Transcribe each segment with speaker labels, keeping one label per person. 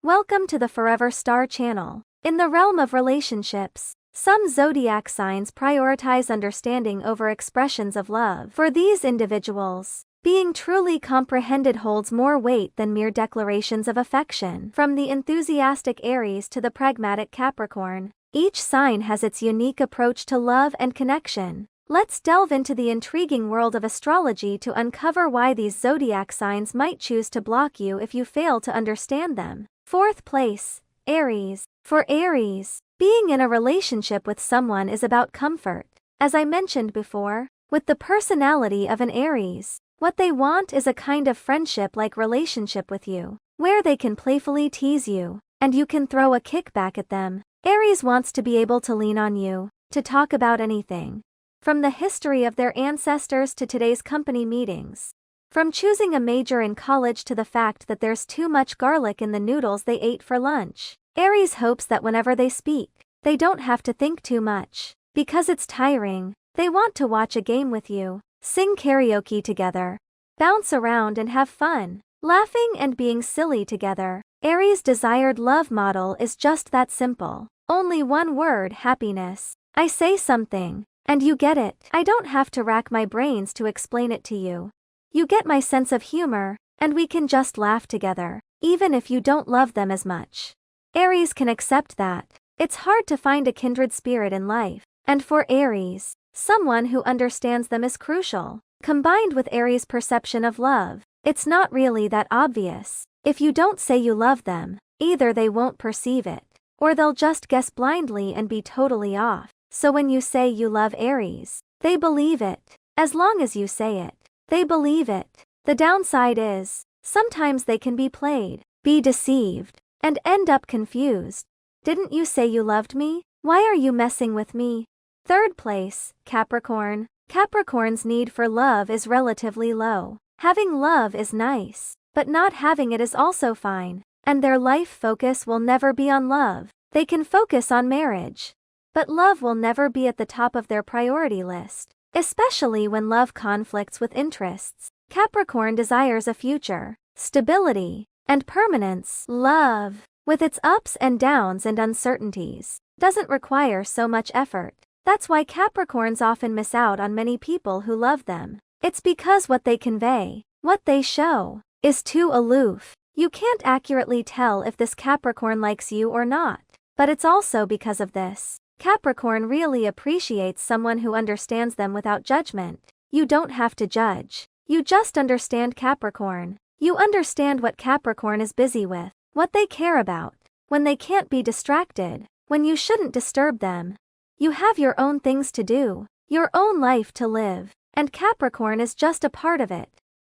Speaker 1: Welcome to the Forever Star channel. In the realm of relationships, some zodiac signs prioritize understanding over expressions of love. For these individuals, being truly comprehended holds more weight than mere declarations of affection. From the enthusiastic Aries to the pragmatic Capricorn, each sign has its unique approach to love and connection. Let's delve into the intriguing world of astrology to uncover why these zodiac signs might choose to block you if you fail to understand them. Fourth place, Aries. For Aries, being in a relationship with someone is about comfort. As I mentioned before, with the personality of an Aries, what they want is a kind of friendship-like relationship with you, where they can playfully tease you, and you can throw a kickback at them. Aries wants to be able to lean on you, to talk about anything. From the history of their ancestors to today's company meetings. From choosing a major in college to the fact that there's too much garlic in the noodles they ate for lunch. Aries hopes that whenever they speak, they don't have to think too much. Because it's tiring, they want to watch a game with you, sing karaoke together, bounce around and have fun, laughing and being silly together. Aries' desired love model is just that simple. Only one word: happiness. I say something, and you get it. I don't have to rack my brains to explain it to you. You get my sense of humor, and we can just laugh together, even if you don't love them as much. Aries can accept that. It's hard to find a kindred spirit in life, and for Aries, someone who understands them is crucial. Combined with Aries' perception of love, it's not really that obvious. If you don't say you love them, either they won't perceive it, or they'll just guess blindly and be totally off. So when you say you love Aries, they believe it. As long as you say it, they believe it. The downside is, sometimes they can be played, be deceived, and end up confused. Didn't you say you loved me? Why are you messing with me? Third place, Capricorn. Capricorn's need for love is relatively low. Having love is nice, but not having it is also fine, and their life focus will never be on love. They can focus on marriage, but love will never be at the top of their priority list, especially when love conflicts with interests. Capricorn desires a future, stability, and permanence. Love, with its ups and downs and uncertainties, doesn't require so much effort. That's why Capricorns often miss out on many people who love them. It's because what they convey, what they show, is too aloof. You can't accurately tell if this Capricorn likes you or not. But it's also because of this. Capricorn really appreciates someone who understands them without judgment. You don't have to judge. You just understand Capricorn. You understand what Capricorn is busy with, what they care about, when they can't be distracted, when you shouldn't disturb them. You have your own things to do, your own life to live, and Capricorn is just a part of it.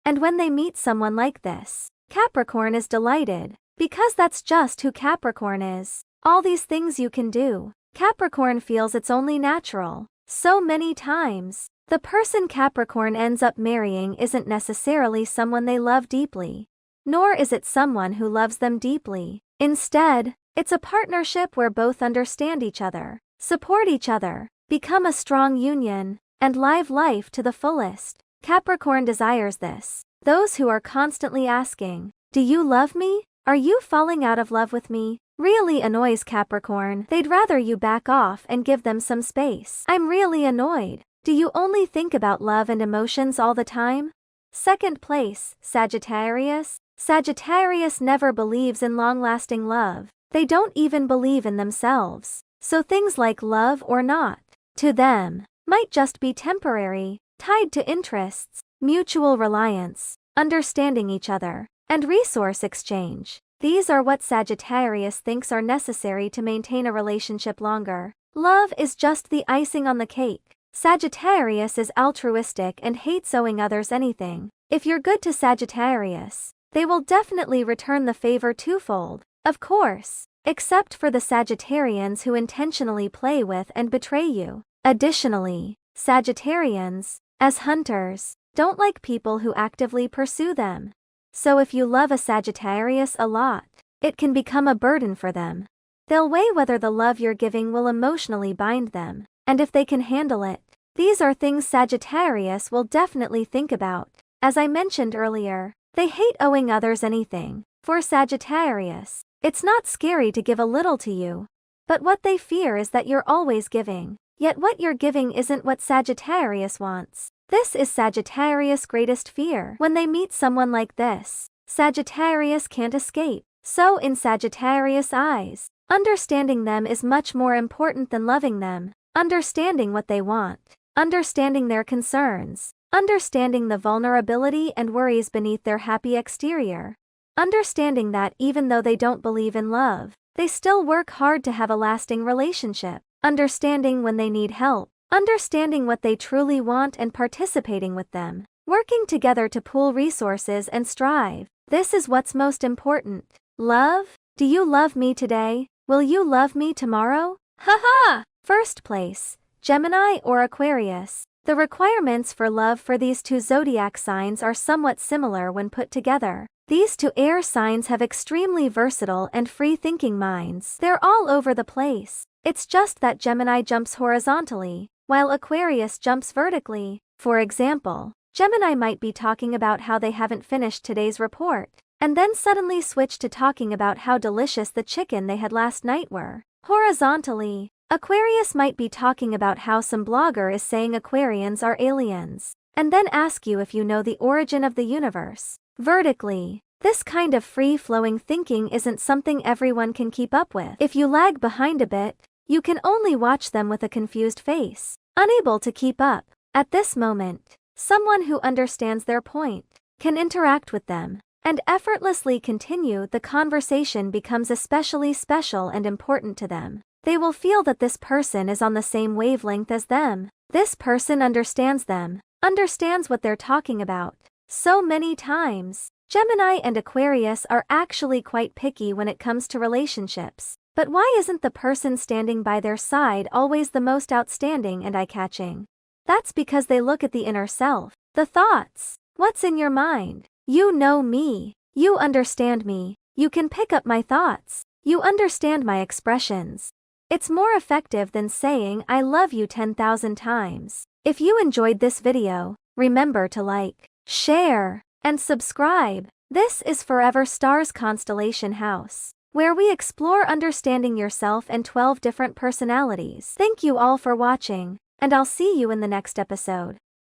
Speaker 1: And when they meet someone like this, Capricorn is delighted, because that's just who Capricorn is. All these things you can do, Capricorn feels it's only natural. So many times, the person Capricorn ends up marrying isn't necessarily someone they love deeply, nor is it someone who loves them deeply. Instead, it's a partnership where both understand each other, support each other, become a strong union, and live life to the fullest. Capricorn desires this. Those who are constantly asking, "Do you love me? Are you falling out of love with me?" really annoys Capricorn. They'd rather you back off and give them some space. I'm really annoyed. Do you only think about love and emotions all the time? Second place, Sagittarius. Sagittarius never believes in long-lasting love. They don't even believe in themselves. So things like love or not, to them, might just be temporary, tied to interests, mutual reliance, understanding each other, and resource exchange. These are what Sagittarius thinks are necessary to maintain a relationship longer. Love is just the icing on the cake. Sagittarius is altruistic and hates owing others anything. If you're good to Sagittarius, they will definitely return the favor twofold, of course, except for the Sagittarians who intentionally play with and betray you. Additionally, Sagittarians, as hunters, don't like people who actively pursue them. So if you love a Sagittarius a lot, it can become a burden for them. They'll weigh whether the love you're giving will emotionally bind them, and if they can handle it. These are things Sagittarius will definitely think about. As I mentioned earlier, they hate owing others anything. For Sagittarius, It's not scary to give a little to you. But what they fear is that you're always giving. Yet what you're giving isn't what Sagittarius wants. This is Sagittarius' greatest fear. When they meet someone like this, Sagittarius can't escape. So in Sagittarius' eyes, understanding them is much more important than loving them. Understanding what they want, understanding their concerns, understanding the vulnerability and worries beneath their happy exterior. Understanding that even though they don't believe in love, they still work hard to have a lasting relationship. Understanding when they need help, understanding what they truly want and participating with them. Working together to pool resources and strive. This is what's most important. Love? Do you love me today? Will you love me tomorrow? Haha! First place, Gemini or Aquarius. The requirements for love for these two zodiac signs are somewhat similar when put together. These two air signs have extremely versatile and free-thinking minds. They're all over the place. It's just that Gemini jumps horizontally, while Aquarius jumps vertically. For example, Gemini might be talking about how they haven't finished today's report, and then suddenly switch to talking about how delicious the chicken they had last night were. Horizontally, Aquarius might be talking about how some blogger is saying Aquarians are aliens, and then ask you if you know the origin of the universe. Vertically, this kind of free-flowing thinking isn't something everyone can keep up with. If you lag behind a bit, you can only watch them with a confused face, unable to keep up. At this moment, someone who understands their point can interact with them and effortlessly continue the conversation becomes especially special and important to them. They will feel that this person is on the same wavelength as them. This person understands them, understands what they're talking about. So many times, Gemini and Aquarius are actually quite picky when it comes to relationships. But why isn't the person standing by their side always the most outstanding and eye-catching? That's because they look at the inner self, the thoughts, what's in your mind. You know me. You understand me. You can pick up my thoughts. You understand my expressions. It's more effective than saying I love you 10,000 times. If you enjoyed this video, remember to like, share, and subscribe. This is Forever Stars Constellation House, where we explore understanding yourself and 12 different personalities. Thank you all for watching, and I'll see you in the next episode.